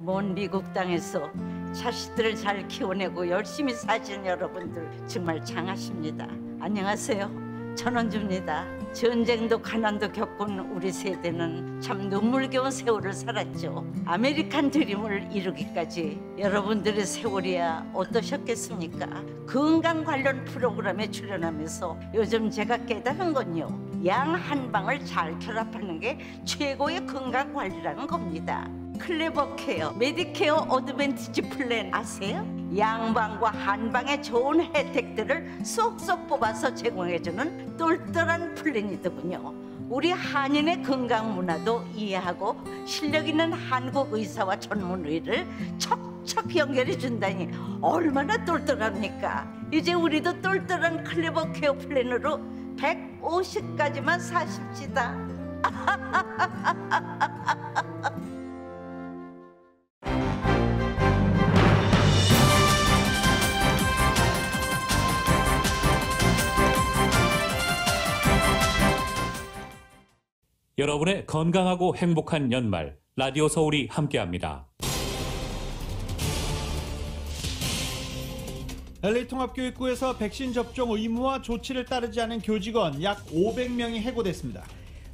먼 미국 땅에서 자식들을 잘 키워내고 열심히 사시는 여러분들 정말 장하십니다. 안녕하세요. 전원주입니다. 전쟁도 가난도 겪은 우리 세대는 참 눈물겨운 세월을 살았죠. 아메리칸 드림을 이루기까지 여러분들의 세월이야 어떠셨겠습니까? 건강 관련 프로그램에 출연하면서 요즘 제가 깨달은 건요, 양 한 방을 잘 결합하는 게 최고의 건강 관리라는 겁니다. 클레버 케어, 메디케어 어드밴티지 플랜 아세요? 양방과 한방의 좋은 혜택들을 쏙쏙 뽑아서 제공해주는 똘똘한 플랜이더군요. 우리 한인의 건강 문화도 이해하고 실력 있는 한국 의사와 전문의를 척척 연결해 준다니 얼마나 똘똘합니까? 이제 우리도 똘똘한 클레버 케어 플랜으로 150까지만 사십시다. 여러분의 건강하고 행복한 연말, 라디오 서울이 함께합니다. LA 통합교육부에서 백신 접종 의무화 조치를 따르지 않은 교직원 약 500명이 해고됐습니다.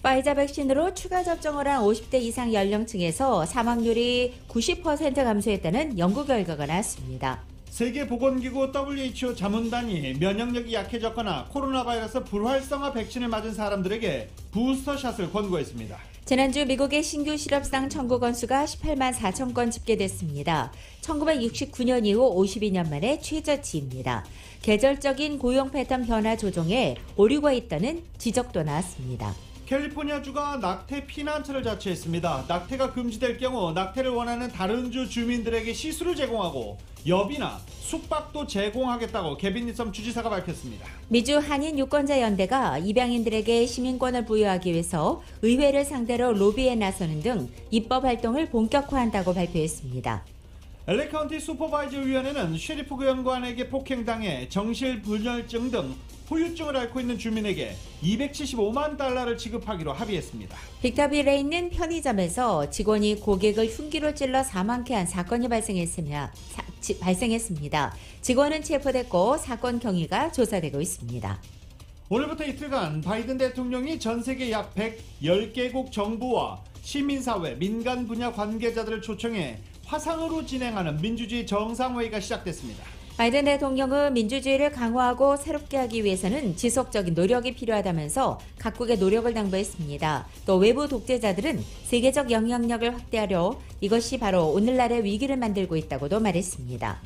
파이자 백신으로 추가 접종을 한 50대 이상 연령층에서 사망률이 90% 감소했다는 연구 결과가 나왔습니다. 세계보건기구 WHO 자문단이 면역력이 약해졌거나 코로나 바이러스 불활성화 백신을 맞은 사람들에게 부스터샷을 권고했습니다. 지난주 미국의 신규 실업상 청구 건수가 18만 4천 건 집계됐습니다. 1969년 이후 52년 만에 최저치입니다. 계절적인 고용 패턴 변화 조정에 오류가 있다는 지적도 나왔습니다. 캘리포니아주가 낙태 피난처를 자처했습니다. 낙태가 금지될 경우 낙태를 원하는 다른 주 주민들에게 시술을 제공하고 엽이나 숙박도 제공하겠다고 개빈 니섬 주지사가 밝혔습니다. 미주 한인 유권자 연대가 입양인들에게 시민권을 부여하기 위해서 의회를 상대로 로비에 나서는 등 입법 활동을 본격화한다고 발표했습니다. LA 카운티 슈퍼바이저 위원회는 셰리프 구역관에게 폭행당해 정신불면증 등 후유증을 앓고 있는 주민에게 $275만 지급하기로 합의했습니다. 빅터빌에 있는 편의점에서 직원이 고객을 흉기로 찔러 사망케 한 사건이 발생했습니다. 직원은 체포됐고 사건 경위가 조사되고 있습니다. 오늘부터 이틀간 바이든 대통령이 전 세계 약 110개국 정부와 시민사회, 민간 분야 관계자들을 초청해 화상으로 진행하는 민주주의 정상회의가 시작됐습니다. 바이든 대통령은 민주주의를 강화하고 새롭게 하기 위해서는 지속적인 노력이 필요하다면서 각국의 노력을 당부했습니다. 또 외부 독재자들은 세계적 영향력을 확대하려 이것이 바로 오늘날의 위기를 만들고 있다고도 말했습니다.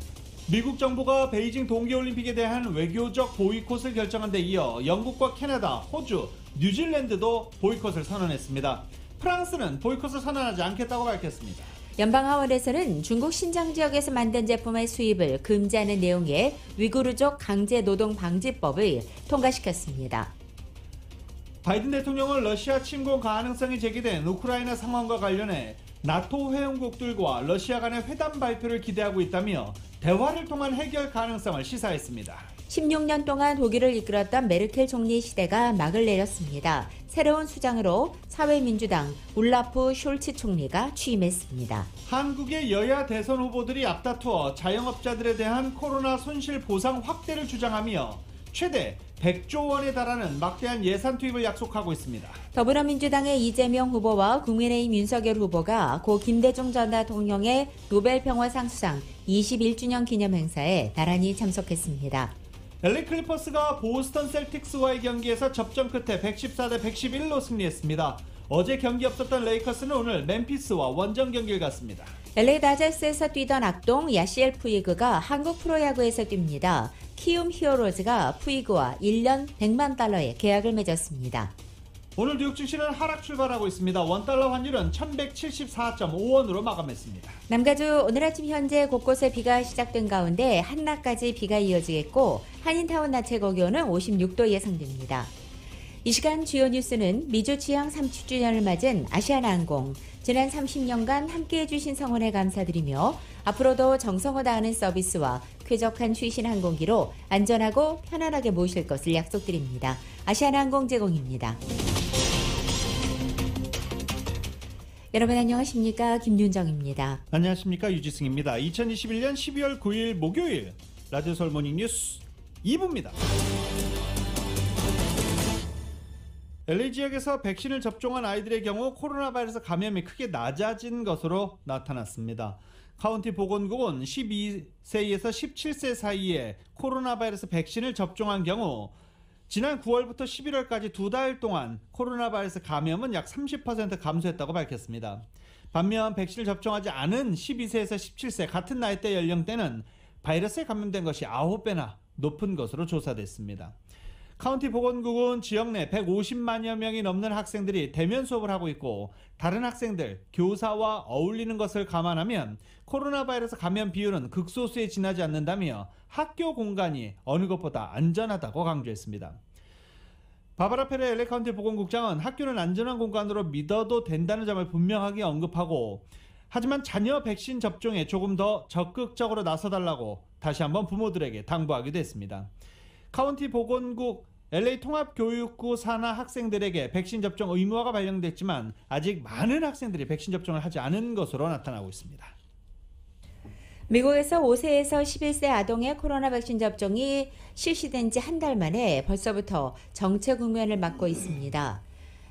미국 정부가 베이징 동계올림픽에 대한 외교적 보이콧을 결정한 데 이어 영국과 캐나다, 호주, 뉴질랜드도 보이콧을 선언했습니다. 프랑스는 보이콧을 선언하지 않겠다고 밝혔습니다. 연방하원에서는 중국 신장 지역에서 만든 제품의 수입을 금지하는 내용의 위구르족 강제노동방지법을 통과시켰습니다. 바이든 대통령은 러시아 침공 가능성이 제기된 우크라이나 상황과 관련해 나토 회원국들과 러시아 간의 회담 발표를 기대하고 있다며 대화를 통한 해결 가능성을 시사했습니다. 16년 동안 독일을 이끌었던 메르켈 총리 시대가 막을 내렸습니다. 새로운 수장으로 사회민주당 울라프 숄츠 총리가 취임했습니다. 한국의 여야 대선 후보들이 앞다투어 자영업자들에 대한 코로나 손실 보상 확대를 주장하며 최대 100조 원에 달하는 막대한 예산 투입을 약속하고 있습니다. 더불어민주당의 이재명 후보와 국민의힘 윤석열 후보가 고 김대중 전 대통령의 노벨 평화상 수상 21주년 기념 행사에 나란히 참석했습니다. LA 클리퍼스가 보스턴 셀틱스와의 경기에서 접전 끝에 114대 111로 승리했습니다. 어제 경기 없었던 레이커스는 오늘 멤피스와 원정 경기를 갔습니다. LA 다저스에서 뛰던 악동 야시엘 푸이그가 한국 프로야구에서 뜁니다. 키움 히어로즈가 푸이그와 1년 $100만 계약을 맺었습니다. 오늘 뉴욕 증시는 하락 출발하고 있습니다. $1 환율은 1174.5원으로 마감했습니다. 남가주 오늘 아침 현재 곳곳에 비가 시작된 가운데 한낮까지 비가 이어지겠고 한인타운 낮 최고 기온은 56도 예상됩니다. 이 시간 주요 뉴스는 미주 취항 30주년을 맞은 아시아나항공, 지난 30년간 함께해 주신 성원에 감사드리며 앞으로도 정성을 다하는 서비스와 쾌적한 최신 항공기로 안전하고 편안하게 모실 것을 약속드립니다. 아시아나항공 제공입니다. 여러분 안녕하십니까? 김윤정입니다. 안녕하십니까? 유지승입니다. 2021년 12월 9일 목요일 라디오 서울 모닝 뉴스 2부입니다. LA 지역에서 백신을 접종한 아이들의 경우 코로나 바이러스 감염이 크게 낮아진 것으로 나타났습니다. 카운티 보건국은 12세에서 17세 사이에 코로나 바이러스 백신을 접종한 경우 지난 9월부터 11월까지 2달 동안 코로나 바이러스 감염은 약 30% 감소했다고 밝혔습니다. 반면 백신을 접종하지 않은 12세에서 17세 같은 나이대 연령대는 바이러스에 감염된 것이 9배나 높은 것으로 조사됐습니다. 카운티 보건국은 지역 내 150만여 명이 넘는 학생들이 대면 수업을 하고 있고 다른 학생들, 교사와 어울리는 것을 감안하면 코로나 바이러스 감염 비율은 극소수에 지나지 않는다며 학교 공간이 어느 것보다 안전하다고 강조했습니다. 바바라 페레 LA 카운티 보건국장은 학교는 안전한 공간으로 믿어도 된다는 점을 분명하게 언급하고 하지만 자녀 백신 접종에 조금 더 적극적으로 나서달라고 다시 한번 부모들에게 당부하기도 했습니다. 카운티 보건국 LA 통합교육구 산하 학생들에게 백신 접종 의무화가 발령됐지만 아직 많은 학생들이 백신 접종을 하지 않은 것으로 나타나고 있습니다. 미국에서 5세에서 11세 아동의 코로나 백신 접종이 실시된 지 한 달 만에 벌써부터 정체 국면을 맞고 있습니다.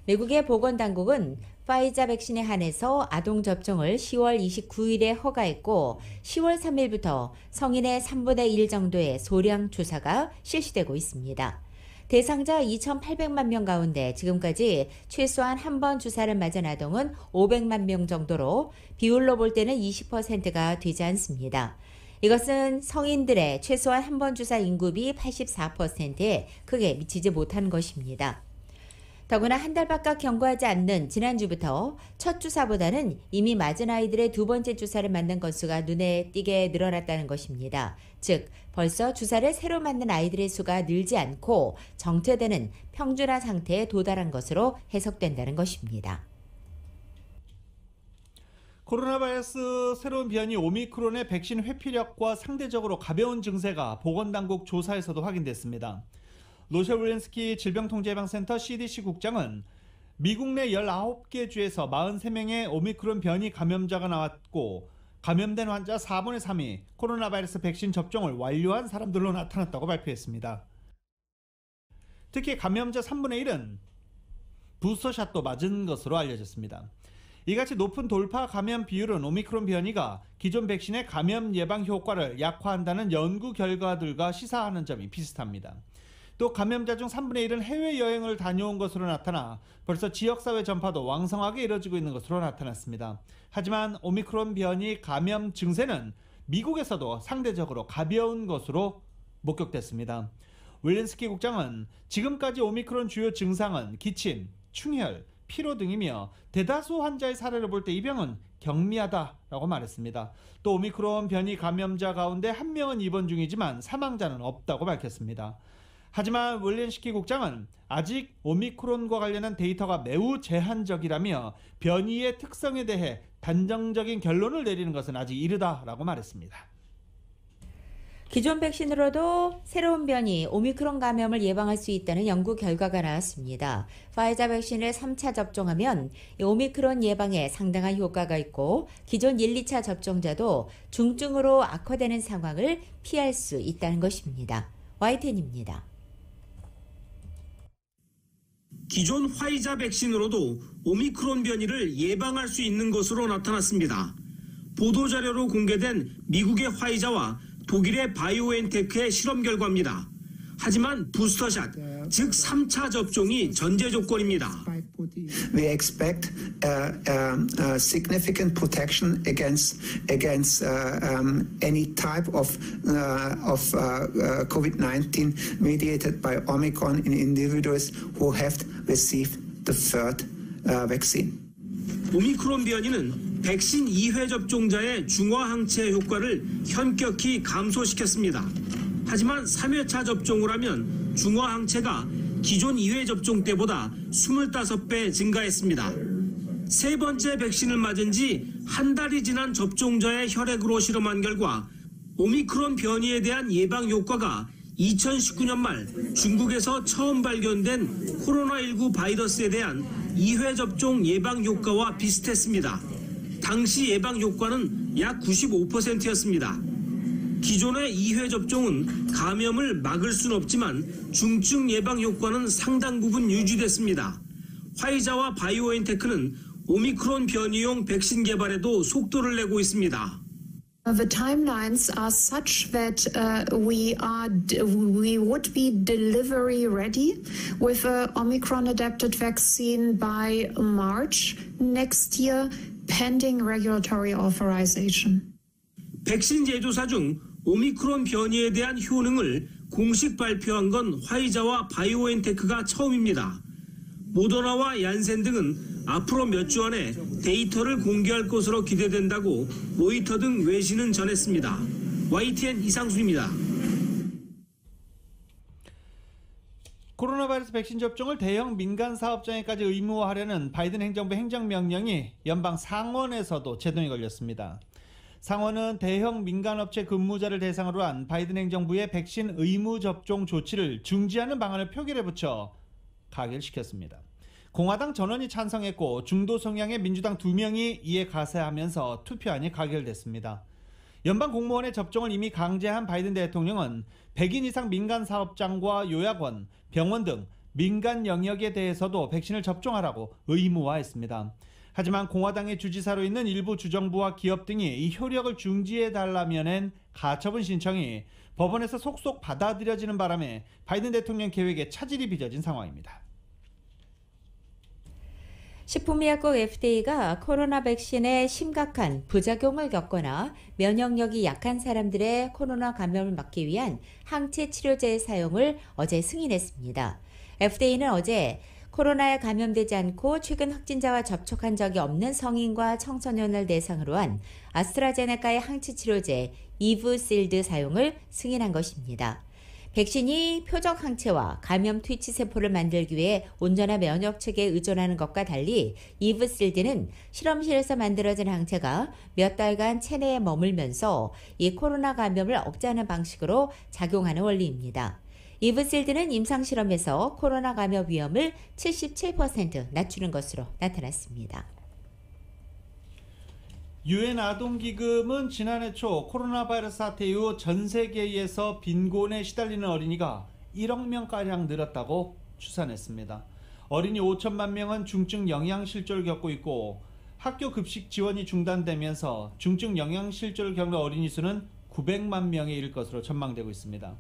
미국의 보건당국은 파이자 백신에 한해서 아동 접종을 10월 29일에 허가했고 10월 3일부터 성인의 3분의 1 정도의 소량 주사가 실시되고 있습니다. 대상자 2,800만 명 가운데 지금까지 최소한 한 번 주사를 맞은 아동은 500만 명 정도로 비율로 볼 때는 20%가 되지 않습니다. 이것은 성인들의 최소한 한 번 주사 인구비 84%에 크게 미치지 못한 것입니다. 더구나 한 달 바깥 경과하지 않는 지난주부터 첫 주사보다는 이미 맞은 아이들의 두 번째 주사를 맞는 건수가 눈에 띄게 늘어났다는 것입니다. 즉 벌써 주사를 새로 맞는 아이들의 수가 늘지 않고 정체되는 평준화 상태에 도달한 것으로 해석된다는 것입니다. 코로나 바이러스 새로운 변이 오미크론의 백신 회피력과 상대적으로 가벼운 증세가 보건당국 조사에서도 확인됐습니다. 로셰 윌린스키 질병통제예방센터 CDC 국장은 미국 내 19개 주에서 43명의 오미크론 변이 감염자가 나왔고 감염된 환자 4분의 3이 코로나 바이러스 백신 접종을 완료한 사람들로 나타났다고 발표했습니다. 특히 감염자 3분의 1은 부스터샷도 맞은 것으로 알려졌습니다. 이같이 높은 돌파 감염 비율은 오미크론 변이가 기존 백신의 감염 예방 효과를 약화한다는 연구 결과들과 시사하는 점이 비슷합니다. 또 감염자 중 3분의 1은 해외여행을 다녀온 것으로 나타나 벌써 지역사회 전파도 왕성하게 이뤄지고 있는 것으로 나타났습니다. 하지만 오미크론 변이 감염 증세는 미국에서도 상대적으로 가벼운 것으로 목격됐습니다. 윌린스키 국장은 지금까지 오미크론 주요 증상은 기침, 충혈, 피로 등이며 대다수 환자의 사례를 볼 때 이 병은 경미하다라고 말했습니다. 또 오미크론 변이 감염자 가운데 1명은 입원 중이지만 사망자는 없다고 밝혔습니다. 하지만 윌린스키 국장은 아직 오미크론과 관련한 데이터가 매우 제한적이라며 변이의 특성에 대해 단정적인 결론을 내리는 것은 아직 이르다라고 말했습니다. 기존 백신으로도 새로운 변이 오미크론 감염을 예방할 수 있다는 연구 결과가 나왔습니다. 파이자 백신을 3차 접종하면 오미크론 예방에 상당한 효과가 있고 기존 1, 2차 접종자도 중증으로 악화되는 상황을 피할 수 있다는 것입니다. YTN입니다. 기존 화이자 백신으로도 오미크론 변이를 예방할 수 있는 것으로 나타났습니다. 보도자료로 공개된 미국의 화이자와 독일의 바이오엔테크의 실험 결과입니다. 하지만 부스터샷, 즉 3차 접종이 전제 조건입니다. We expect significant protection against any type of COVID-19 mediated by Omicron in individuals who have received the third vaccine. 오미크론 변이는 백신 2회 접종자의 중화항체 효과를 현격히 감소시켰습니다. 하지만 3회차 접종을 하면 중화항체가 기존 2회 접종 때보다 25배 증가했습니다. 세 번째 백신을 맞은 지 한 달이 지난 접종자의 혈액으로 실험한 결과 오미크론 변이에 대한 예방 효과가 2019년 말 중국에서 처음 발견된 코로나19 바이러스에 대한 2회 접종 예방 효과와 비슷했습니다. 당시 예방 효과는 약 95%였습니다. 기존의 2회 접종은 감염을 막을 수는 없지만 중증 예방 효과는 상당 부분 유지됐습니다. 화이자와 바이오엔테크는 오미크론 변이용 백신 개발에도 속도를 내고 있습니다. The timelines are such that we would be delivery ready with an Omicron-adapted vaccine by March next year, pending regulatory authorization. 백신 제조사 중 오미크론 변이에 대한 효능을 공식 발표한 건 화이자와 바이오엔테크가 처음입니다. 모더나와 얀센 등은 앞으로 몇 주 안에 데이터를 공개할 것으로 기대된다고 로이터 등 외신은 전했습니다. YTN 이상수입니다. 코로나 바이러스 백신 접종을 대형 민간 사업장에까지 의무화하려는 바이든 행정부 행정명령이 연방 상원에서도 제동이 걸렸습니다. 상원은 대형 민간업체 근무자를 대상으로 한 바이든 행정부의 백신 의무 접종 조치를 중지하는 방안을 표결에 붙여 가결시켰습니다. 공화당 전원이 찬성했고 중도 성향의 민주당 2명이 이에 가세하면서 투표안이 가결됐습니다. 연방 공무원의 접종을 이미 강제한 바이든 대통령은 100인 이상 민간 사업장과 요약원, 병원 등 민간 영역에 대해서도 백신을 접종하라고 의무화했습니다. 하지만 공화당의 주지사로 있는 일부 주정부와 기업 등이 이 효력을 중지해달라며 낸 가처분 신청이 법원에서 속속 받아들여지는 바람에 바이든 대통령 계획에 차질이 빚어진 상황입니다. 식품의약국 FDA가 코로나 백신의 심각한 부작용을 겪거나 면역력이 약한 사람들의 코로나 감염을 막기 위한 항체 치료제의 사용을 어제 승인했습니다. FDA는 어제 코로나에 감염되지 않고 최근 확진자와 접촉한 적이 없는 성인과 청소년을 대상으로 한 아스트라제네카의 항체 치료제 이브실드 사용을 승인한 것입니다. 백신이 표적 항체와 감염 퇴치 세포를 만들기 위해 온전한 면역 체계에 의존하는 것과 달리 이브실드는 실험실에서 만들어진 항체가 몇 달간 체내에 머물면서 이 코로나 감염을 억제하는 방식으로 작용하는 원리입니다. 이브실드는 임상실험에서 코로나 감염 위험을 77% 낮추는 것으로 나타났습니다. 유엔 아동기금은 지난해 초 코로나 바이러스 사태 이후 전 세계에서 빈곤에 시달리는 어린이가 1억 명가량 늘었다고 추산했습니다. 어린이 5천만 명은 중증 영양실조를 겪고 있고 학교 급식 지원이 중단되면서 중증 영양실조를 겪는 어린이 수는 900만 명에 이를 것으로 전망되고 있습니다.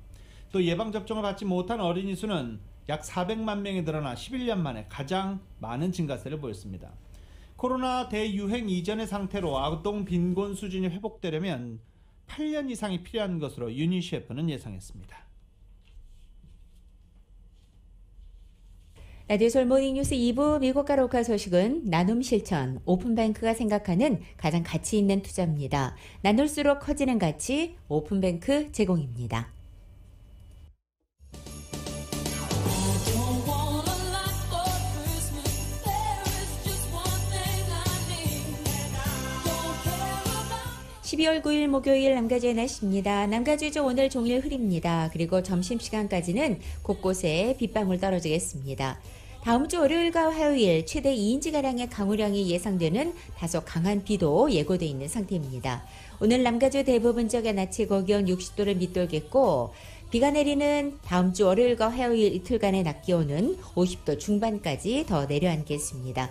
또 예방접종을 받지 못한 어린이 수는 약 400만 명에 늘어나 11년 만에 가장 많은 증가세를 보였습니다. 코로나 대유행 이전의 상태로 아동 빈곤 수준이 회복되려면 8년 이상이 필요한 것으로 유니세프는 예상했습니다. 라디오 서울 모닝뉴스 2부 미국과 로컬 소식은 나눔 실천, 오픈뱅크가 생각하는 가장 가치 있는 투자입니다. 나눌수록 커지는 가치, 오픈뱅크 제공입니다. (12월 9일) 목요일 남가주의 날씨입니다. 남가주죠. 오늘 종일 흐립니다. 그리고 점심시간까지는 곳곳에 빗방울 떨어지겠습니다. 다음 주 월요일과 화요일 최대 2인치가량의 강우량이 예상되는 다소 강한 비도 예고돼 있는 상태입니다. 오늘 남가주 대부분 지역의 낮 최고 기온 60도를 밑돌겠고 비가 내리는 다음 주 월요일과 화요일 이틀간의 낮 기온은 50도 중반까지 더 내려앉겠습니다.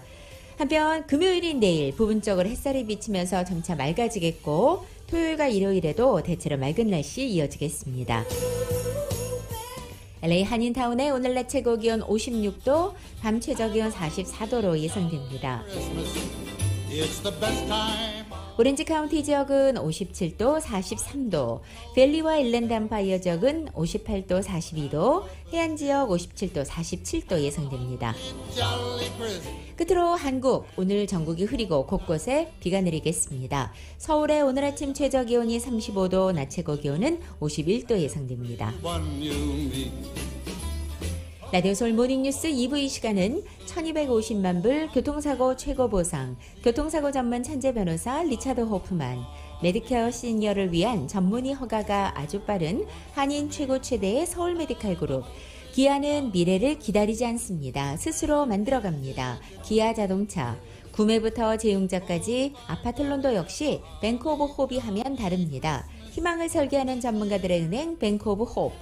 한편 금요일인 내일 부분적으로 햇살이 비치면서 점차 맑아지겠고 토요일과 일요일에도 대체로 맑은 날씨 이어지겠습니다. LA 한인타운의 오늘 낮 최고 기온 56도, 밤 최저 기온 44도로 예상됩니다. 오렌지 카운티 지역은 57도, 43도, 밸리와 일랜드 암파이어 지역은 58도, 42도, 해안 지역 57도, 47도 예상됩니다. 끝으로 한국, 오늘 전국이 흐리고 곳곳에 비가 내리겠습니다. 서울의 오늘 아침 최저 기온이 35도, 낮 최고 기온은 51도 예상됩니다. 라디오 서울 모닝뉴스 2부 이 시간은 1250만 불 교통사고 최고 보상, 교통사고 전문 천재 변호사 리차드 호프만, 메디케어 시니어를 위한 전문의 허가가 아주 빠른 한인 최고 최대의 서울 메디칼 그룹, 기아는 미래를 기다리지 않습니다. 스스로 만들어갑니다. 기아 자동차. 구매부터 재용자까지 아파틀론도 역시 뱅크 오브 홉이 하면 다릅니다. 희망을 설계하는 전문가들의 은행 뱅크 오브 홉.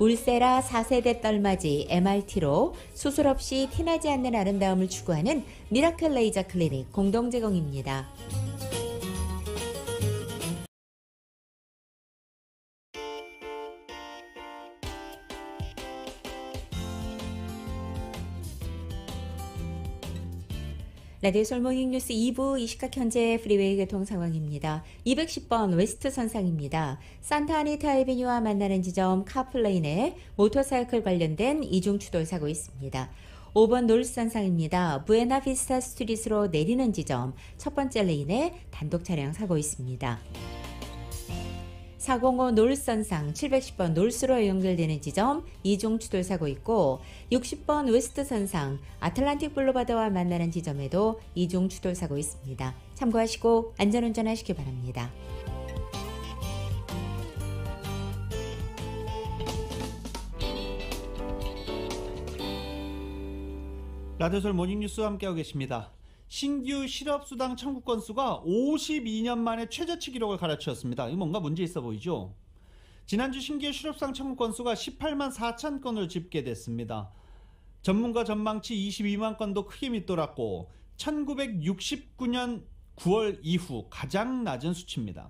울세라 4세대 떨맞이 MRT로 수술 없이 티나지 않는 아름다움을 추구하는 미라클 레이저 클리닉 공동 제공입니다. 라디오 솔모닝 뉴스 2부 이 시각 현재 프리웨이 교통 상황입니다. 210번 웨스트 선상입니다. 산타아니타 에비뉴와 만나는 지점 카플레인에 모터사이클 관련된 이중 추돌 사고 있습니다. 5번 노르스 선상입니다. 부에나비스타 스트리트로 내리는 지점 첫 번째 레인에 단독 차량 사고 있습니다. 405 노르선상 710번 노스로 연결되는 지점 이중 추돌 사고 있고 60번 웨스트 선상 아틀란틱 블루바드와 만나는 지점에도 이중 추돌 사고 있습니다. 참고하시고 안전운전 하시기 바랍니다. 라디오솔 모닝뉴스 함께하고 계십니다. 신규 실업수당 청구 건수가 52년 만에 최저치 기록을 갈아치웠습니다. 이거 뭔가 문제 있어 보이죠? 지난주 신규 실업수당 청구 건수가 18만 4천 건을 집계됐습니다. 전문가 전망치 22만 건도 크게 밑돌았고 1969년 9월 이후 가장 낮은 수치입니다.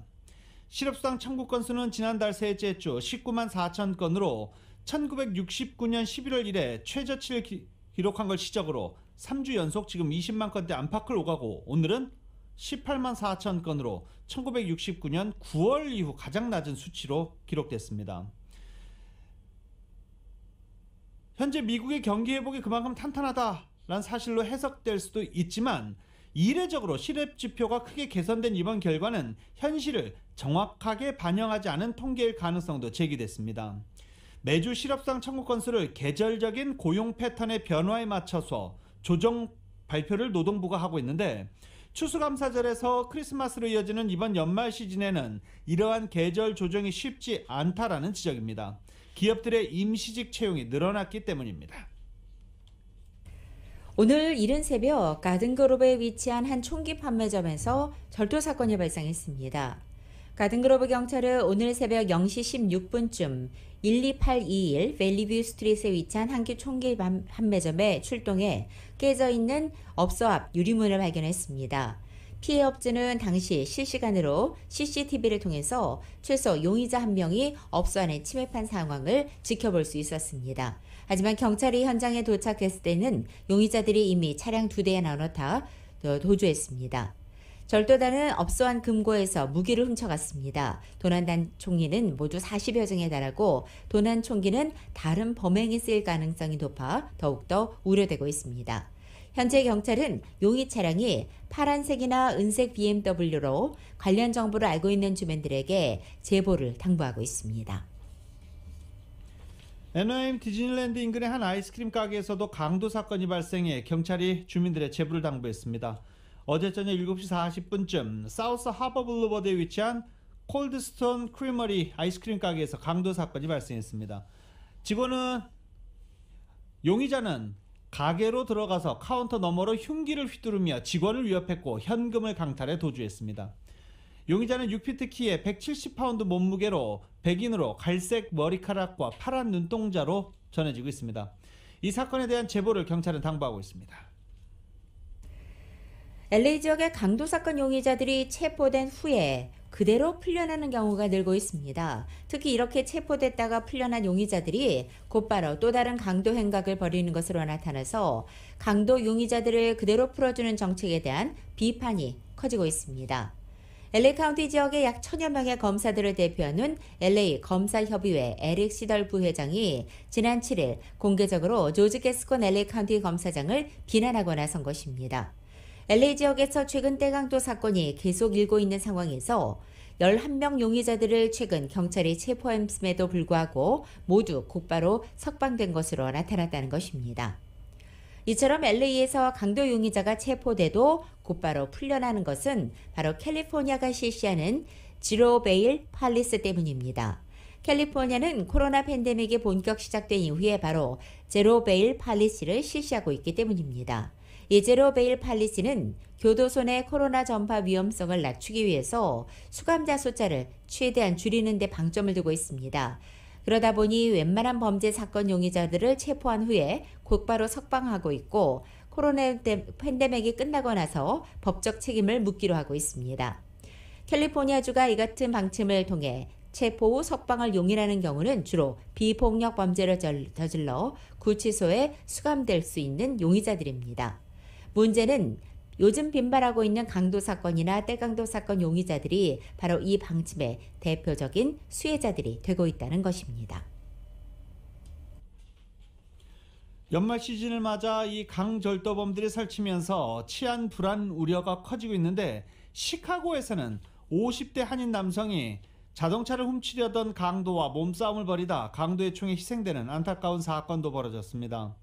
실업수당 청구 건수는 지난달 셋째 주 19만 4천 건으로 1969년 11월 이래 최저치를 기록한 걸 시작으로 3주 연속 지금 20만 건대 안팎을 오가고 오늘은 18만 4천 건으로 1969년 9월 이후 가장 낮은 수치로 기록됐습니다. 현재 미국의 경기 회복이 그만큼 탄탄하다라는 사실로 해석될 수도 있지만 이례적으로 실업지표가 크게 개선된 이번 결과는 현실을 정확하게 반영하지 않은 통계일 가능성도 제기됐습니다. 매주 실업수당 청구 건수를 계절적인 고용 패턴의 변화에 맞춰서 조정 발표를 노동부가 하고 있는데 추수감사절에서 크리스마스로 이어지는 이번 연말 시즌에는 이러한 계절 조정이 쉽지 않다라는 지적입니다. 기업들의 임시직 채용이 늘어났기 때문입니다. 오늘 이른 새벽 가든그룹에 위치한 한 총기 판매점에서 절도 사건이 발생했습니다. 가든그로브 경찰은 오늘 새벽 0시 16분쯤 12821 밸리뷰 스트리트에 위치한 한 총기 판매점에 출동해 깨져 있는 업소 앞 유리문을 발견했습니다. 피해 업주는 당시 실시간으로 CCTV를 통해서 최소 용의자 한 명이 업소 안에 침입한 상황을 지켜볼 수 있었습니다. 하지만 경찰이 현장에 도착했을 때는 용의자들이 이미 차량 2대에 나눠 도주했습니다. 절도단은 업소 안 금고에서 무기를 훔쳐갔습니다. 도난단 총기는 모두 40여 증에 달하고 도난 총기는 다른 범행에 쓰일 가능성이 높아 더욱더 우려되고 있습니다. 현재 경찰은 용의 차량이 파란색이나 은색 BMW로 관련 정보를 알고 있는 주민들에게 제보를 당부하고 있습니다. 애너햄 디즈니랜드 인근의 한 아이스크림 가게에서도 강도 사건이 발생해 경찰이 주민들의 제보를 당부했습니다. 어제 저녁 7시 40분쯤 사우스 하버 블루버드에 위치한 콜드스톤 크리머리 아이스크림 가게에서 강도 사건이 발생했습니다. 용의자는 가게로 들어가서 카운터 너머로 흉기를 휘두르며 직원을 위협했고 현금을 강탈해 도주했습니다. 용의자는 6피트 키에 170파운드 몸무게로 백인으로 갈색 머리카락과 파란 눈동자로 전해지고 있습니다. 이 사건에 대한 제보를 경찰은 당부하고 있습니다. LA 지역의 강도 사건 용의자들이 체포된 후에 그대로 풀려나는 경우가 늘고 있습니다. 특히 이렇게 체포됐다가 풀려난 용의자들이 곧바로 또 다른 강도 행각을 벌이는 것으로 나타나서 강도 용의자들을 그대로 풀어주는 정책에 대한 비판이 커지고 있습니다. LA 카운티 지역의 약 1000여 명의 검사들을 대표하는 LA 검사협의회 에릭 시덜 부회장이 지난 7일 공개적으로 조지 게스콘 LA 카운티 검사장을 비난하고 나선 것입니다. LA 지역에서 최근 대강도 사건이 계속 일고 있는 상황에서 11명 용의자들을 최근 경찰이 체포했음에도 불구하고 모두 곧바로 석방된 것으로 나타났다는 것입니다. 이처럼 LA에서 강도 용의자가 체포돼도 곧바로 풀려나는 것은 바로 캘리포니아가 실시하는 지로 베일 팔리스 때문입니다. 캘리포니아는 코로나 팬데믹이 본격 시작된 이후에 바로 제로 베일 팔리시를 실시하고 있기 때문입니다. 이 제로 베일 팔리시는 교도소 내 코로나 전파 위험성을 낮추기 위해서 수감자 숫자를 최대한 줄이는 데 방점을 두고 있습니다. 그러다 보니 웬만한 범죄 사건 용의자들을 체포한 후에 곧바로 석방하고 있고 코로나 팬데믹이 끝나고 나서 법적 책임을 묻기로 하고 있습니다. 캘리포니아주가 이 같은 방침을 통해 체포 후 석방을 용인하는 경우는 주로 비폭력 범죄를 저질러 구치소에 수감될 수 있는 용의자들입니다. 문제는 요즘 빈발하고 있는 강도 사건이나 떼강도 사건 용의자들이 바로 이 방침의 대표적인 수혜자들이 되고 있다는 것입니다. 연말 시즌을 맞아 이 강절도범들이 설치면서 치안 불안 우려가 커지고 있는데 시카고에서는 50대 한인 남성이 자동차를 훔치려던 강도와 몸싸움을 벌이다 강도의 총에 희생되는 안타까운 사건도 벌어졌습니다.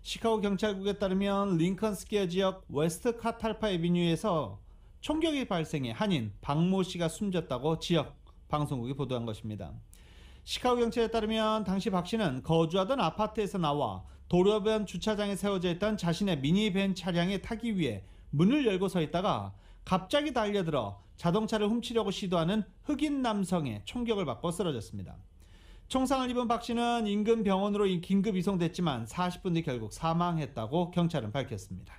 시카고 경찰국에 따르면 링컨 스퀘어 지역 웨스트 카탈파 애비뉴에서 총격이 발생해 한인 박모 씨가 숨졌다고 지역 방송국이 보도한 것입니다. 시카고 경찰에 따르면 당시 박 씨는 거주하던 아파트에서 나와 도로변 주차장에 세워져 있던 자신의 미니밴 차량에 타기 위해 문을 열고 서 있다가 갑자기 달려들어 자동차를 훔치려고 시도하는 흑인 남성의 총격을 받고 쓰러졌습니다. 총상을 입은 박 씨는 인근 병원으로 긴급 이송됐지만 40분 뒤 결국 사망했다고 경찰은 밝혔습니다.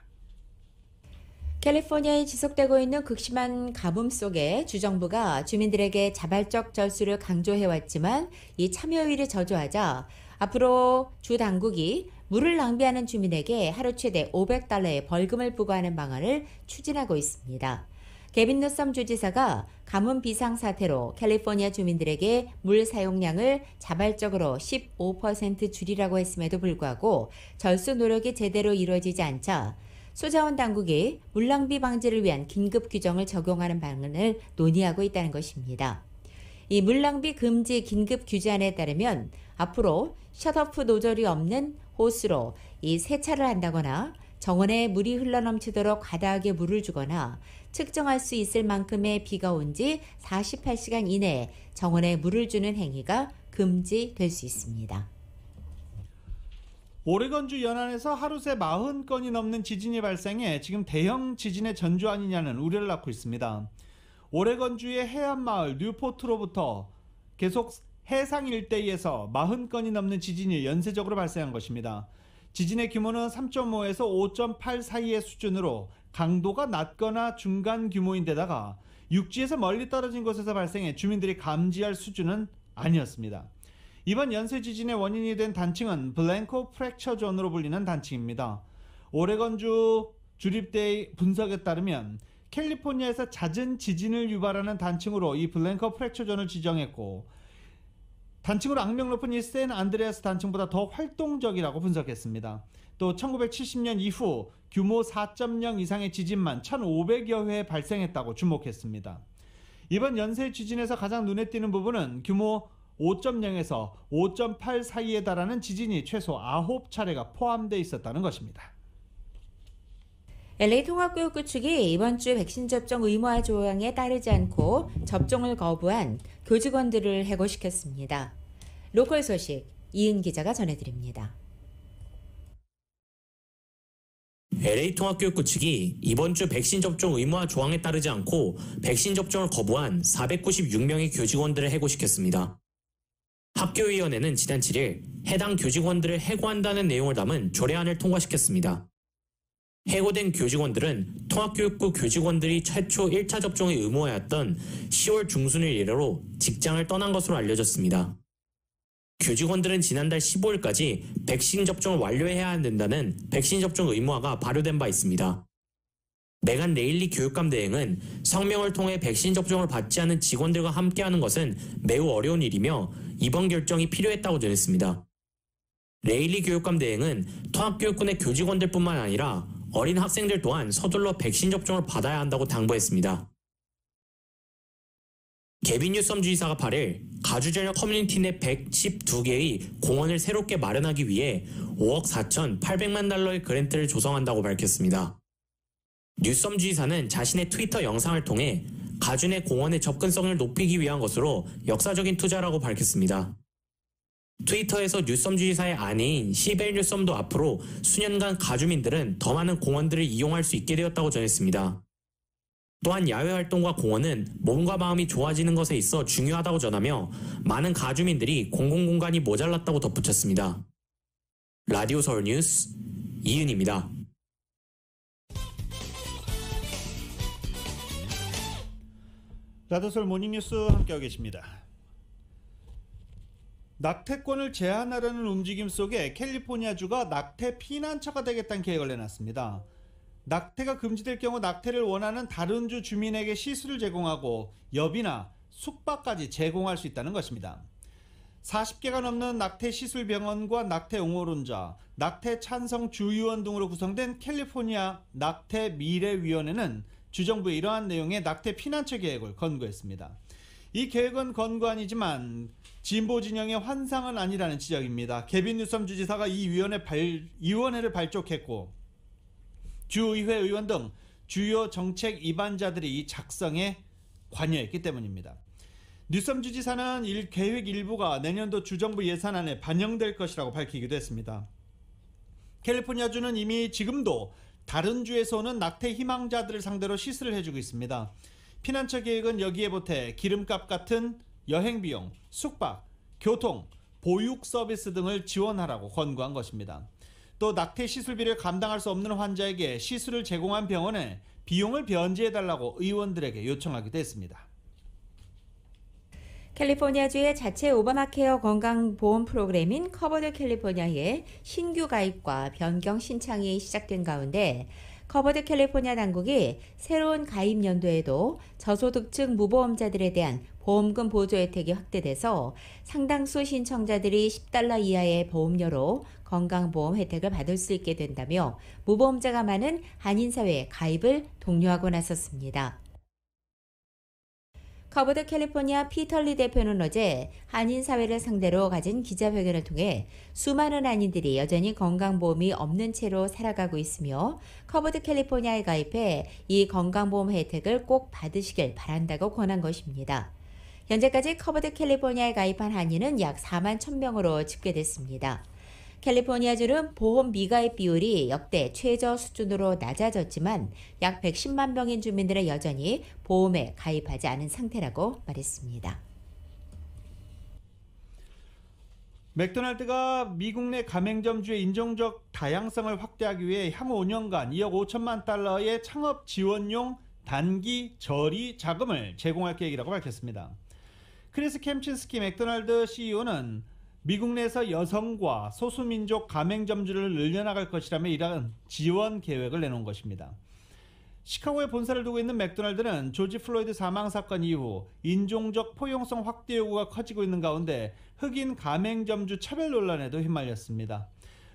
캘리포니아에 지속되고 있는 극심한 가뭄 속에 주정부가 주민들에게 자발적 절수를 강조해왔지만 이 참여율이 저조하자 앞으로 주 당국이 물을 낭비하는 주민에게 하루 최대 $500의 벌금을 부과하는 방안을 추진하고 있습니다. 게빈 뉴섬 주지사가 가뭄 비상사태로 캘리포니아 주민들에게 물 사용량을 자발적으로 15% 줄이라고 했음에도 불구하고 절수 노력이 제대로 이루어지지 않자 소자원 당국이 물낭비 방지를 위한 긴급 규정을 적용하는 방안을 논의하고 있다는 것입니다. 이 물낭비 금지 긴급 규제안에 따르면 앞으로 셧오프 노즐이 없는 호스로 이 세차를 한다거나 정원에 물이 흘러넘치도록 과다하게 물을 주거나 측정할 수 있을 만큼의 비가 온 지 48시간 이내에 정원에 물을 주는 행위가 금지될 수 있습니다. 오레곤주 연안에서 하루 새 40건이 넘는 지진이 발생해 지금 대형 지진의 전주 아니냐는 우려를 낳고 있습니다. 오레곤주의 해안마을 뉴포트로부터 계속 해상 일대에서 40건이 넘는 지진이 연쇄적으로 발생한 것입니다. 지진의 규모는 3.5에서 5.8 사이의 수준으로 강도가 낮거나 중간 규모인데다가 육지에서 멀리 떨어진 곳에서 발생해 주민들이 감지할 수준은 아니었습니다. 이번 연쇄 지진의 원인이 된 단층은 블랭코 프랙처 존으로 불리는 단층입니다. 오레곤주 주립대의 분석에 따르면 캘리포니아에서 잦은 지진을 유발하는 단층으로 이 블랭코 프랙처 존을 지정했고 단층으로 악명 높은 이 샌 안드레아스 단층보다 더 활동적이라고 분석했습니다. 또 1970년 이후 규모 4.0 이상의 지진만 1,500여 회 발생했다고 주목했습니다. 이번 연쇄 지진에서 가장 눈에 띄는 부분은 규모 5.0에서 5.8 사이에 달하는 지진이 최소 9차례가 포함되어 있었다는 것입니다. LA 통합교육부 측이 이번 주 백신 접종 의무화 조항에 따르지 않고 접종을 거부한 교직원들을 해고시켰습니다. 로컬 소식 이은 기자가 전해드립니다. LA 통합교육부 측이 이번 주 백신 접종 의무화 조항에 따르지 않고 백신 접종을 거부한 496명의 교직원들을 해고시켰습니다. 학교위원회는 지난 7일 해당 교직원들을 해고한다는 내용을 담은 조례안을 통과시켰습니다. 해고된 교직원들은 통합교육부 교직원들이 최초 1차 접종의 의무화였던 10월 중순을 예로로 직장을 떠난 것으로 알려졌습니다. 교직원들은 지난달 15일까지 백신 접종을 완료해야 된다는 백신 접종 의무화가 발효된 바 있습니다. 메간 레일리 교육감 대행은 성명을 통해 백신 접종을 받지 않은 직원들과 함께하는 것은 매우 어려운 일이며 이번 결정이 필요했다고 전했습니다. 레일리 교육감 대행은 통합교육부 내 교직원들뿐만 아니라 어린 학생들 또한 서둘러 백신 접종을 받아야 한다고 당부했습니다. 게빈 뉴섬 주지사가 8일 가주전역 커뮤니티 내 112개의 공원을 새롭게 마련하기 위해 $5억 4,800만 달러의 그랜트를 조성한다고 밝혔습니다. 뉴섬 주지사는 자신의 트위터 영상을 통해 가준의 공원의 접근성을 높이기 위한 것으로 역사적인 투자라고 밝혔습니다. 트위터에서 뉴섬 주지사의 아내인 시벨 뉴섬도 앞으로 수년간 가주민들은 더 많은 공원들을 이용할 수 있게 되었다고 전했습니다. 또한 야외 활동과 공원은 몸과 마음이 좋아지는 것에 있어 중요하다고 전하며 많은 가주민들이 공공공간이 모자랐다고 덧붙였습니다. 라디오 서울 뉴스 이은입니다. 라디오 서울 모닝뉴스 함께하고 계십니다. 낙태권을 제한하려는 움직임 속에 캘리포니아주가 낙태 피난처가 되겠다는 계획을 내놨습니다. 낙태가 금지될 경우 낙태를 원하는 다른 주 주민에게 시술을 제공하고 엽이나 숙박까지 제공할 수 있다는 것입니다. 40개가 넘는 낙태 시술 병원과 낙태 옹호론자, 낙태 찬성 주의원 등으로 구성된 캘리포니아 낙태 미래위원회는 주정부의 이러한 내용의 낙태 피난처 계획을 권고했습니다. 이 계획은 권고 아니지만 진보 진영의 환상은 아니라는 지적입니다. 개빈 뉴섬 주지사가 이 위원회를 발족했고 주의회 의원 등 주요 정책 입안자들이 이 작성에 관여했기 때문입니다. 뉴섬 주지사는 계획 일부가 내년도 주정부 예산안에 반영될 것이라고 밝히기도 했습니다. 캘리포니아주는 이미 지금도 다른 주에서 오는 낙태 희망자들을 상대로 시술을 해주고 있습니다. 피난처 계획은 여기에 보태 기름값 같은 여행비용, 숙박, 교통, 보육 서비스 등을 지원하라고 권고한 것입니다. 또 낙태 시술비를 감당할 수 없는 환자에게 시술을 제공한 병원에 비용을 변제해달라고 의원들에게 요청하기도 했습니다. 캘리포니아주의 자체 오바마케어 건강보험 프로그램인 커버드 캘리포니아의 신규 가입과 변경 신청이 시작된 가운데 커버드 캘리포니아 당국이 새로운 가입 연도에도 저소득층 무보험자들에 대한 보험금 보조 혜택이 확대돼서 상당수 신청자들이 $10 이하의 보험료로 건강보험 혜택을 받을 수 있게 된다며 무보험자가 많은 한인사회에 가입을 독려하고 나섰습니다. 커버드 캘리포니아 피털리 대표는 어제 한인사회를 상대로 가진 기자회견을 통해 수많은 한인들이 여전히 건강보험이 없는 채로 살아가고 있으며 커버드 캘리포니아에 가입해 이 건강보험 혜택을 꼭 받으시길 바란다고 권한 것입니다. 현재까지 커버드 캘리포니아에 가입한 한인은 약 4만 1,000명으로 집계됐습니다. 캘리포니아주는 보험 미가입 비율이 역대 최저 수준으로 낮아졌지만 약 110만 명인 주민들은 여전히 보험에 가입하지 않은 상태라고 말했습니다. 맥도날드가 미국 내 가맹점주의 인종적 다양성을 확대하기 위해 향후 5년간 2억 5천만 달러의 창업 지원용 단기 저리 자금을 제공할 계획이라고 밝혔습니다. 크리스 캠친스키 맥도날드 CEO는 미국 내에서 여성과 소수민족 가맹점주를 늘려나갈 것이라며 이러한 지원 계획을 내놓은 것입니다. 시카고에 본사를 두고 있는 맥도날드는 조지 플로이드 사망 사건 이후 인종적 포용성 확대 요구가 커지고 있는 가운데 흑인 가맹점주 차별 논란에도 휘말렸습니다.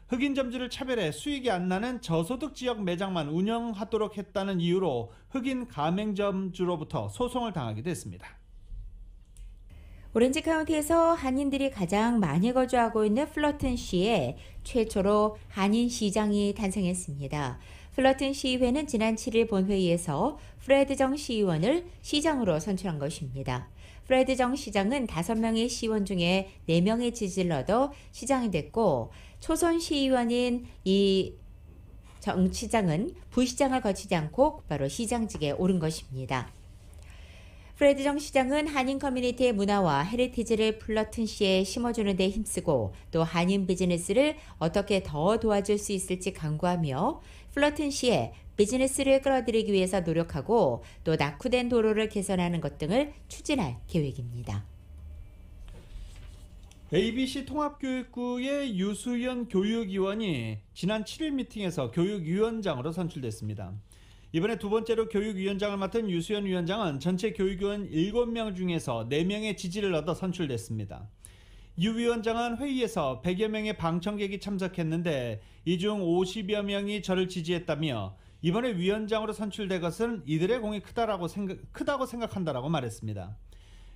흑인 점주를 차별해 수익이 안 나는 저소득 지역 매장만 운영하도록 했다는 이유로 흑인 가맹점주로부터 소송을 당하기도 했습니다. 오렌지 카운티에서 한인들이 가장 많이 거주하고 있는 플러튼시에 최초로 한인 시장이 탄생했습니다. 플러튼 시의회는 지난 7일 본회의에서 프레드 정 시의원을 시장으로 선출한 것입니다. 프레드 정 시장은 5명의 시의원 중에 4명의 지지를 얻어 시장이 됐고 초선 시의원인 이 정 시장은 부시장을 거치지 않고 곧바로 시장직에 오른 것입니다. 프레드 정 시장은 한인 커뮤니티의 문화와 헤리티지를 플러튼시에 심어주는 데 힘쓰고 또 한인 비즈니스를 어떻게 더 도와줄 수 있을지 강구하며 플러튼시에 비즈니스를 끌어들이기 위해서 노력하고 또 낙후된 도로를 개선하는 것 등을 추진할 계획입니다. ABC 통합교육부의 유수연 교육위원이 지난 7일 미팅에서 교육위원장으로 선출됐습니다. 이번에 두 번째로 교육위원장을 맡은 유수연 위원장은 전체 교육위원 7명 중에서 4명의 지지를 얻어 선출됐습니다. 유 위원장은 회의에서 100여 명의 방청객이 참석했는데 이 중 50여 명이 저를 지지했다며 이번에 위원장으로 선출된 것은 이들의 공이 크다고 생각한다라고 말했습니다.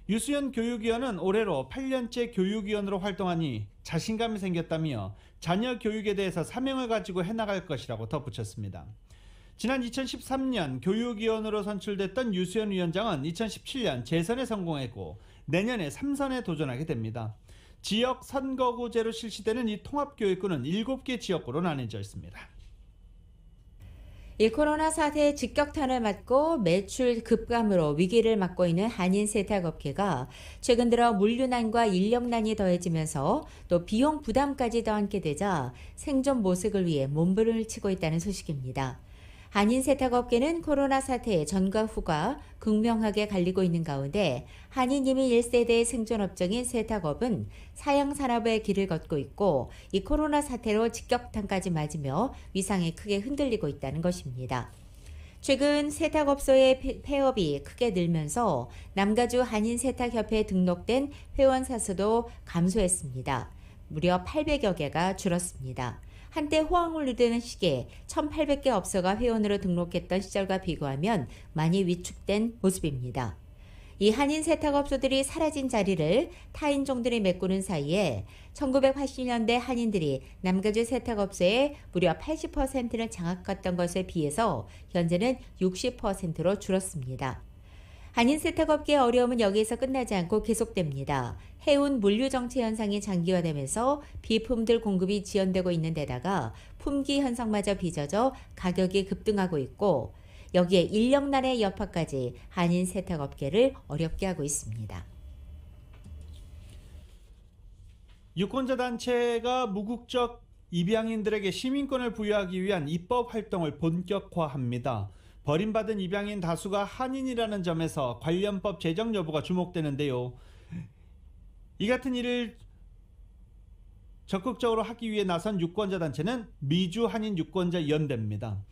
유수연 교육위원은 올해로 8년째 교육위원으로 활동하니 자신감이 생겼다며 자녀 교육에 대해서 사명을 가지고 해나갈 것이라고 덧붙였습니다. 지난 2013년 교육위원으로 선출됐던 유수연 위원장은 2017년 재선에 성공했고 내년에 3선에 도전하게 됩니다. 지역 선거구제로 실시되는 이 통합교육구는 7개 지역구로 나뉘어져 있습니다. 이 코로나 사태의 직격탄을 맞고 매출 급감으로 위기를 맞고 있는 한인 세탁업계가 최근 들어 물류난과 인력난이 더해지면서 또 비용 부담까지 더함게 되자 생존 모색을 위해 몸부림을 치고 있다는 소식입니다. 한인 세탁업계는 코로나 사태의 전과 후가 극명하게 갈리고 있는 가운데 한인 이민 1세대의 생존업종인 세탁업은 사양산업의 길을 걷고 있고 이 코로나 사태로 직격탄까지 맞으며 위상이 크게 흔들리고 있다는 것입니다. 최근 세탁업소의 폐업이 크게 늘면서 남가주 한인세탁협회에 등록된 회원 사수도 감소했습니다. 무려 800여 개가 줄었습니다. 한때 호황을 누리는 시기에 1,800개 업소가 회원으로 등록했던 시절과 비교하면 많이 위축된 모습입니다. 이 한인 세탁업소들이 사라진 자리를 타인종들이 메꾸는 사이에 1980년대 한인들이 남가주 세탁업소의 무려 80%를 장악했던 것에 비해서 현재는 60%로 줄었습니다. 한인 세탁업계의 어려움은 여기에서 끝나지 않고 계속됩니다. 해운 물류 정체 현상이 장기화되면서 비품들 공급이 지연되고 있는 데다가 품귀 현상마저 빚어져 가격이 급등하고 있고 여기에 인력난의 여파까지 한인 세탁업계를 어렵게 하고 있습니다. 유권자 단체가 무국적 입양인들에게 시민권을 부여하기 위한 입법 활동을 본격화합니다. 버림받은 입양인 다수가 한인이라는 점에서 관련법 제정 여부가 주목되는데요. 이 같은 일을 적극적으로 하기 위해 나선 유권자 단체는 미주 한인 유권자 연대입니다.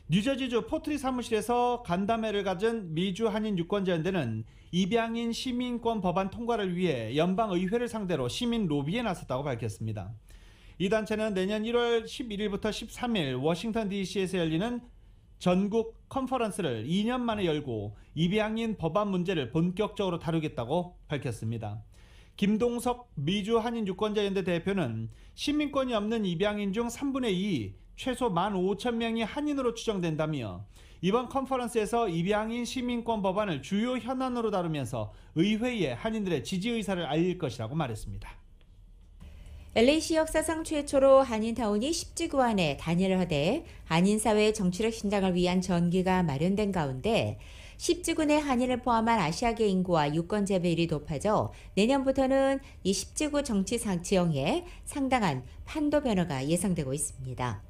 뉴저지주 포트리 사무실에서 간담회를 가진 미주 한인 유권자 연대는 입양인 시민권 법안 통과를 위해 연방의회를 상대로 시민 로비에 나섰다고 밝혔습니다. 이 단체는 내년 1월 11일부터 13일 워싱턴 DC에서 열리는 전국 컨퍼런스를 2년 만에 열고 입양인 법안 문제를 본격적으로 다루겠다고 밝혔습니다. 김동석 미주 한인 유권자연대 대표는 시민권이 없는 입양인 중 3분의 2, 최소 15,000명이 한인으로 추정된다며 이번 컨퍼런스에서 입양인 시민권 법안을 주요 현안으로 다루면서 의회에 한인들의 지지 의사를 알릴 것이라고 말했습니다. LA시 역사상 최초로 한인타운이 10지구 안에 단일화돼 한인사회의 정치력 신장을 위한 전기가 마련된 가운데 10지구 내 한인을 포함한 아시아계 인구와 유권자 비율이 높아져 내년부터는 이 10지구 정치 지형에 상당한 판도 변화가 예상되고 있습니다.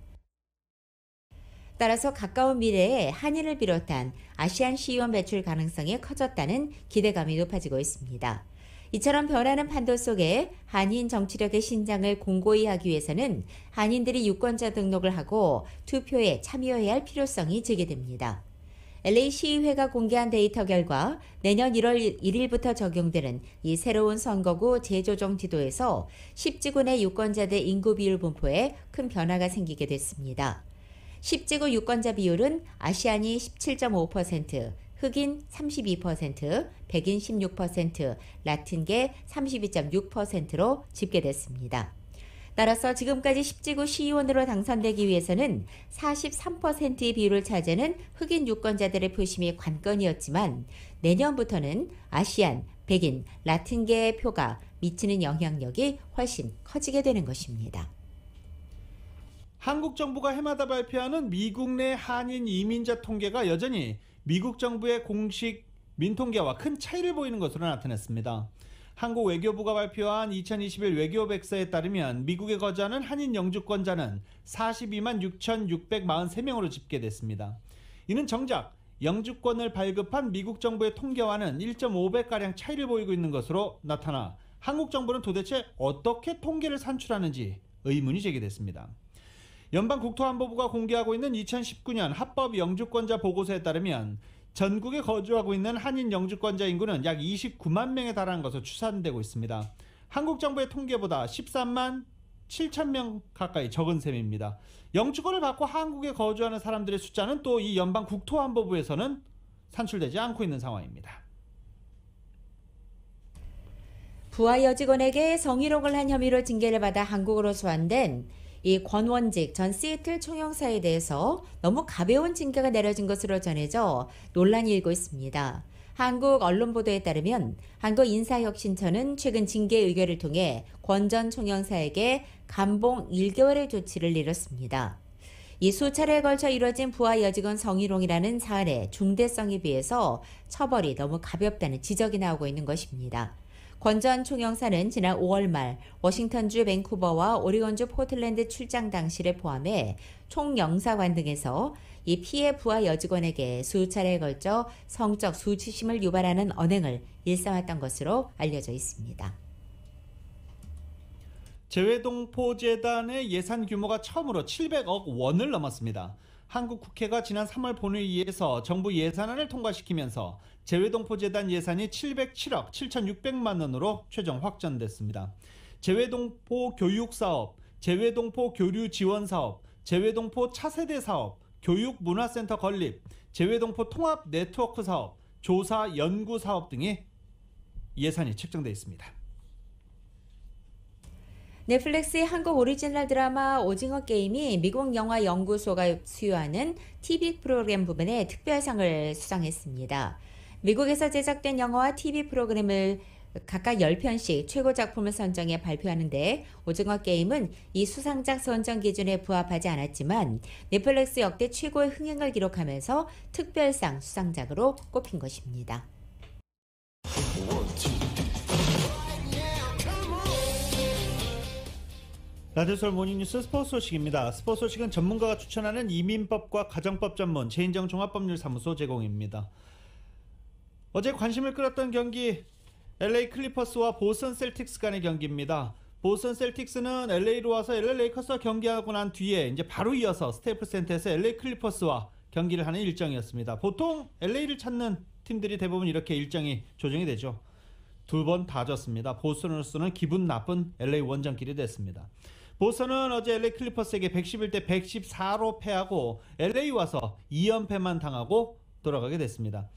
따라서 가까운 미래에 한인을 비롯한 아시안 시의원 배출 가능성이 커졌다는 기대감이 높아지고 있습니다. 이처럼 변하는 판도 속에 한인 정치력의 신장을 공고히 하기 위해서는 한인들이 유권자 등록을 하고 투표에 참여해야 할 필요성이 제기됩니다. LA 시의회가 공개한 데이터 결과 내년 1월 1일부터 적용되는 이 새로운 선거구 재조정 지도에서 10지구 내 유권자들 인구 비율 분포에 큰 변화가 생기게 됐습니다. 10지구 유권자 비율은 아시안이 17.5%, 흑인 32%, 백인 16%, 라틴계 32.6%로 집계됐습니다. 따라서 지금까지 10지구 시의원으로 당선되기 위해서는 43%의 비율을 차지하는 흑인 유권자들의 표심이 관건이었지만 내년부터는 아시안, 백인, 라틴계의 표가 미치는 영향력이 훨씬 커지게 되는 것입니다. 한국 정부가 해마다 발표하는 미국 내 한인 이민자 통계가 여전히 미국 정부의 공식 민통계와 큰 차이를 보이는 것으로 나타났습니다. 한국 외교부가 발표한 2021 외교 백서에 따르면 미국에 거주하는 한인 영주권자는 42만 6,643명으로 집계됐습니다. 이는 정작 영주권을 발급한 미국 정부의 통계와는 1.5배가량 차이를 보이고 있는 것으로 나타나 한국 정부는 도대체 어떻게 통계를 산출하는지 의문이 제기됐습니다. 연방국토안보부가 공개하고 있는 2019년 합법 영주권자 보고서에 따르면 전국에 거주하고 있는 한인 영주권자 인구는 약 29만 명에 달하는 것으로 추산되고 있습니다. 한국 정부의 통계보다 13만 7천 명 가까이 적은 셈입니다. 영주권을 받고 한국에 거주하는 사람들의 숫자는 또 이 연방국토안보부에서는 산출되지 않고 있는 상황입니다. 부하 여직원에게 성희롱을 한 혐의로 징계를 받아 한국으로 소환된 이 권원직 전 시애틀 총영사에 대해서 너무 가벼운 징계가 내려진 것으로 전해져 논란이 일고 있습니다. 한국 언론 보도에 따르면 한국인사혁신처는 최근 징계 의결을 통해 권 전 총영사에게 감봉 1개월의 조치를 내렸습니다. 이 수차례에 걸쳐 이뤄진 부하 여직원 성희롱이라는 사안의 중대성에 비해서 처벌이 너무 가볍다는 지적이 나오고 있는 것입니다. 권 전 총영사는 지난 5월 말 워싱턴주 밴쿠버와 오리건주 포틀랜드 출장 당시를 포함해 총영사관 등에서 이 피해 부하 여직원에게 수차례에 걸쳐 성적 수치심을 유발하는 언행을 일삼았던 것으로 알려져 있습니다. 재외동포재단의 예산 규모가 처음으로 700억 원을 넘었습니다. 한국 국회가 지난 3월 본회의에서 정부 예산안을 통과시키면서 재외동포재단 예산이 707억 7,600만 원으로 최종 확정됐습니다. 재외동포 교육사업, 재외동포 교류 지원 사업, 재외동포 차세대 사업, 교육문화센터 건립, 재외동포 통합 네트워크 사업, 조사 연구 사업 등이 예산이 책정되어 있습니다. 넷플릭스의 한국 오리지널 드라마 오징어 게임이 미국 영화 연구소가 수여하는 TV 프로그램 부분에 특별상을 수상했습니다. 미국에서 제작된 영화와 TV 프로그램을 각각 10편씩 최고 작품을 선정해 발표하는데 오징어 게임은 이 수상작 선정 기준에 부합하지 않았지만 넷플릭스 역대 최고의 흥행을 기록하면서 특별상 수상작으로 꼽힌 것입니다. 라디오서울 모닝뉴스 스포츠 소식입니다. 스포츠 소식은 전문가가 추천하는 이민법과 가정법 전문 최인정 종합법률사무소 제공입니다. 어제 관심을 끌었던 경기 LA 클리퍼스와 보스턴 셀틱스 간의 경기입니다. 보스턴 셀틱스는 LA로 와서 LA 레이커스와 경기하고 난 뒤에 이제 바로 이어서 스테이플 센터에서 LA 클리퍼스와 경기를 하는 일정이었습니다. 보통 LA를 찾는 팀들이 대부분 이렇게 일정이 조정이 되죠. 2번 다 졌습니다. 보스턴으로서는 기분 나쁜 LA 원정길이 됐습니다. 보스턴은 어제 LA 클리퍼스에게 111대 114로 패하고 LA 와서 2연패만 당하고 돌아가게 됐습니다.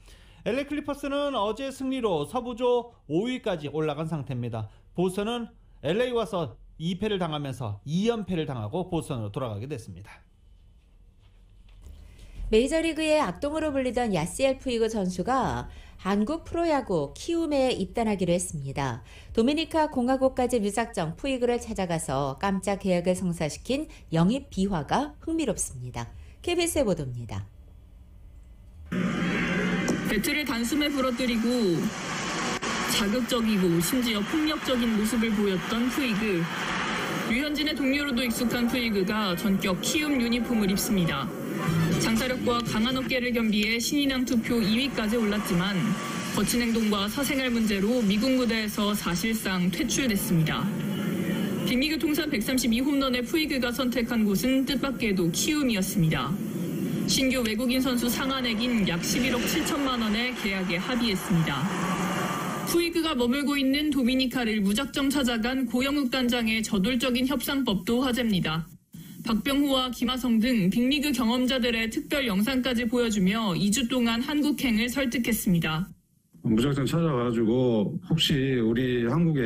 LA 클리퍼스는 어제 승리로 서부조 5위까지 올라간 상태입니다. 보스턴은 LA 와서 2패를 당하면서 2연패를 당하고 보스턴으로 돌아가게 됐습니다. 메이저리그의 악동으로 불리던 야시엘 푸이그 선수가 한국 프로야구 키움에 입단하기로 했습니다. 도미니카 공화국까지 무작정 푸이그를 찾아가서 깜짝 계약을 성사시킨 영입 비화가 흥미롭습니다. KBS의 보도입니다. 배트를 단숨에 부러뜨리고 자극적이고 심지어 폭력적인 모습을 보였던 푸이그. 류현진의 동료로도 익숙한 푸이그가 전격 키움 유니폼을 입습니다. 장타력과 강한 어깨를 겸비해 신인왕 투표 2위까지 올랐지만 거친 행동과 사생활 문제로 미국 무대에서 사실상 퇴출됐습니다. 빅리그 통산 132홈런의 푸이그가 선택한 곳은 뜻밖에도 키움이었습니다. 신규 외국인 선수 상한액인 약 11억 7천만 원의 계약에 합의했습니다. 푸이그가 머물고 있는 도미니카를 무작정 찾아간 고영욱 단장의 저돌적인 협상법도 화제입니다. 박병호와 김하성 등 빅리그 경험자들의 특별 영상까지 보여주며 2주 동안 한국행을 설득했습니다. 무작정 찾아가지고 혹시 우리 한국에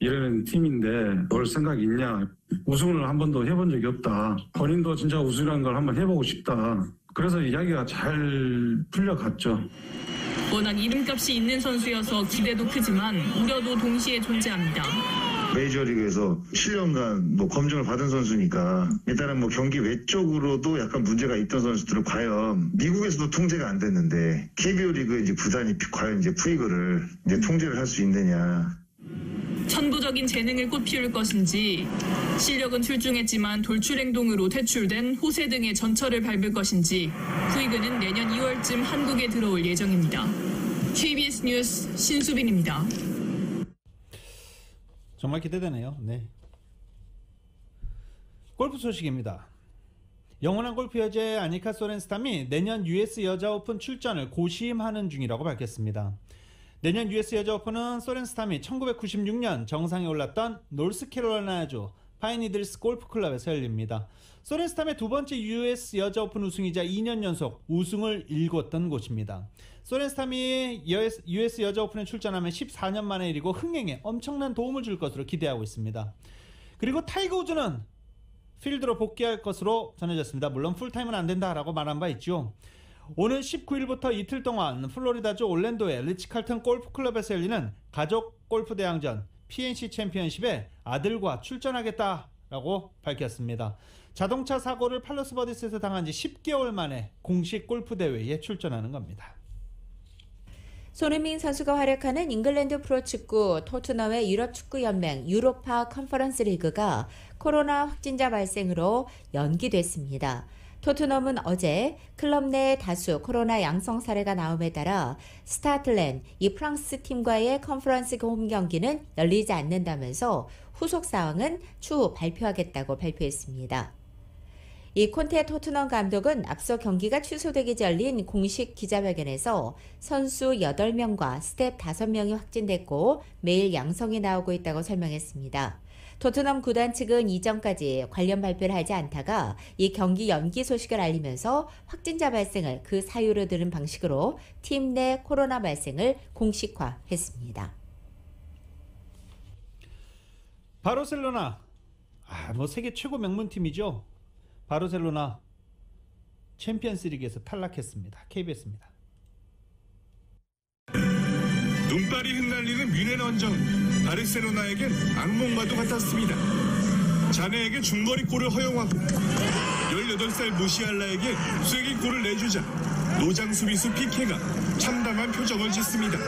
이러는 팀인데 올 생각 있냐. 우승을 한 번도 해본 적이 없다. 본인도 진짜 우승이라는 걸 한번 해보고 싶다. 그래서 이야기가 잘 풀려갔죠. 워낙 이름값이 있는 선수여서 기대도 크지만 우려도 동시에 존재합니다. 메이저리그에서 7년간 검증을 받은 선수니까 일단은 경기 외적으로도 약간 문제가 있던 선수들을 과연 미국에서도 통제가 안 됐는데 KBO 리그 이제 구단이 과연 이제 푸이그를 이제 통제를 할 수 있느냐. 천부적인 재능을 꽃피울 것인지 실력은 출중했지만 돌출 행동으로 퇴출된 호세 등의 전철을 밟을 것인지 푸이그는 내년 2월쯤 한국에 들어올 예정입니다. KBS 뉴스 신수빈입니다. 정말 기대되네요. 네. 골프 소식입니다. 영원한 골프 여제 아니카 소렌스탐이 내년 US 여자 오픈 출전을 고심하는 중이라고 밝혔습니다. 내년 US 여자 오픈은 소렌스탐이 1996년 정상에 올랐던 노스캐롤라이나주 파이니들스 골프클럽에서 열립니다. 소렌스탐의 두 번째 US 여자 오픈 우승이자 2년 연속 우승을 일궜던 곳입니다. 소렌스탐이 US 여자 오픈에 출전하면 14년 만의 일이고 흥행에 엄청난 도움을 줄 것으로 기대하고 있습니다. 그리고 타이거 우즈는 필드로 복귀할 것으로 전해졌습니다. 물론 풀타임은 안 된다라고 말한 바 있죠. 오는 19일부터 이틀 동안 플로리다주 올랜도의 리츠칼튼 골프클럽에서 열리는 가족 골프 대항전 PNC 챔피언십에 아들과 출전하겠다라고 밝혔습니다. 자동차 사고를 팔로스 버디스에서 당한 지 10개월 만에 공식 골프 대회에 출전하는 겁니다. 손흥민 선수가 활약하는 잉글랜드 프로축구 토트넘의 유럽축구연맹 유로파 컨퍼런스 리그가 코로나 확진자 발생으로 연기됐습니다. 토트넘은 어제 클럽 내 다수 코로나 양성 사례가 나옴에 따라 스타틀렌, 이 프랑스 팀과의 컨퍼런스 홈 경기는 열리지 않는다면서 후속 사항은 추후 발표하겠다고 발표했습니다. 이 콘테 토트넘 감독은 앞서 경기가 취소되기 전 열린 공식 기자회견에서 선수 8명과 스텝 5명이 확진됐고 매일 양성이 나오고 있다고 설명했습니다. 토트넘 구단 측은 이전까지 관련 발표를 하지 않다가 이 경기 연기 소식을 알리면서 확진자 발생을 그 사유로 들은 방식으로 팀 내 코로나 발생을 공식화했습니다. 바르셀로나, 세계 최고 명문팀이죠. 바르셀로나 챔피언스리그에서 탈락했습니다. KBS입니다. 눈발이 흩날리는 뮌헨 원정은 바르셀로나에겐 악몽과도 같았습니다. 자네에게 중거리골을 허용하고 18살 무시알라에게 쐐기골을 내주자 노장 수비수 피케가 참담한 표정을 짓습니다.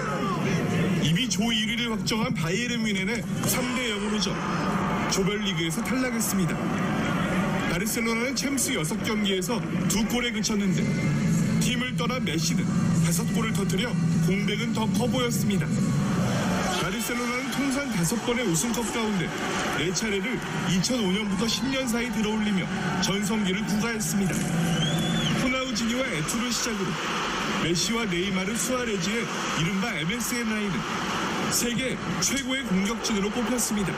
이미 조 1위를 확정한 바이에른 뮌헨에 3대0으로 져 조별리그에서 탈락했습니다. 바르셀로나는 챔스 6경기에서 2골에 그쳤는데 팀을 떠난 메시는 5골을 터뜨려 공백은 더 커 보였습니다. 바르셀로나는 통산 5번의 우승컵 가운데 4차례를 2005년부터 10년 사이 들어올리며 전성기를 구가했습니다. 호나우지니와 에투를 시작으로 메시와 네이마르, 수아레즈의 이른바 MSN 라인은 세계 최고의 공격진으로 뽑혔습니다.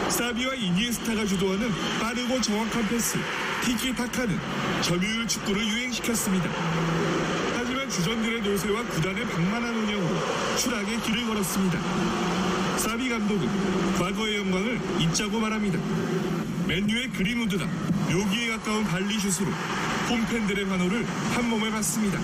사비와 이니에스타가 주도하는 빠르고 정확한 패스, 티키타카는 점유율 축구를 유행시켰습니다. 하지만 주전들의 노세와 구단의 방만한 운영으로 추락의 길을 걸었습니다. 사비 감독은 과거의 영광을 잊자고 말합니다. 맨유의 그린우드가 묘기에 가까운 발리슛으로 홈팬들의 환호를 한몸에 받습니다.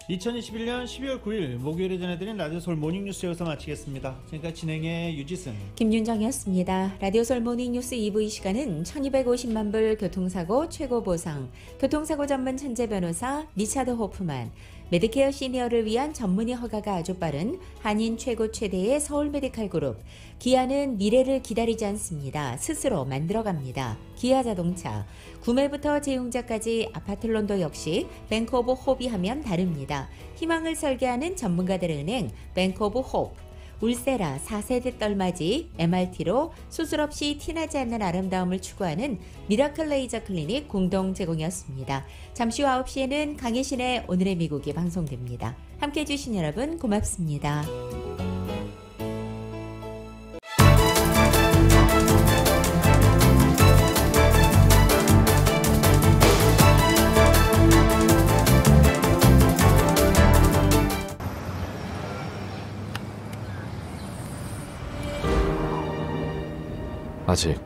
2021년 12월 9일 목요일에 전해드린 라디오 서울 모닝뉴스 여기서 마치겠습니다. 지금까지 진행의 유지승, 김윤정이었습니다. 라디오 서울 모닝뉴스 2부 이 시간은 1250만 불 교통사고 최고 보상, 교통사고 전문 천재 변호사 리차드 호프만, 메디케어 시니어를 위한 전문의 허가가 아주 빠른 한인 최고 최대의 서울 메디칼 그룹, 기아는 미래를 기다리지 않습니다. 스스로 만들어갑니다. 기아 자동차, 구매부터 재용자까지 아파트론도 역시 뱅크 오브 홉이 하면 다릅니다. 희망을 설계하는 전문가들의 은행 뱅크 오브 홉, 울세라 4세대 떨맞이 MRT로 수술 없이 티나지 않는 아름다움을 추구하는 미라클 레이저 클리닉 공동 제공이었습니다. 잠시 후 9시에는 강혜신의 오늘의 미국이 방송됩니다. 함께해 주신 여러분 고맙습니다. 아직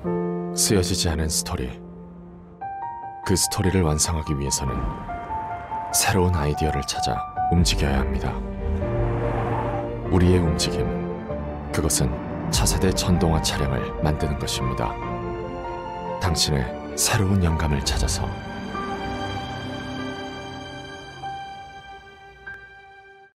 쓰여지지 않은 스토리. 그 스토리를 완성하기 위해서는 새로운 아이디어를 찾아 움직여야 합니다. 우리의 움직임, 그것은 차세대 전동화 차량을 만드는 것입니다. 당신의 새로운 영감을 찾아서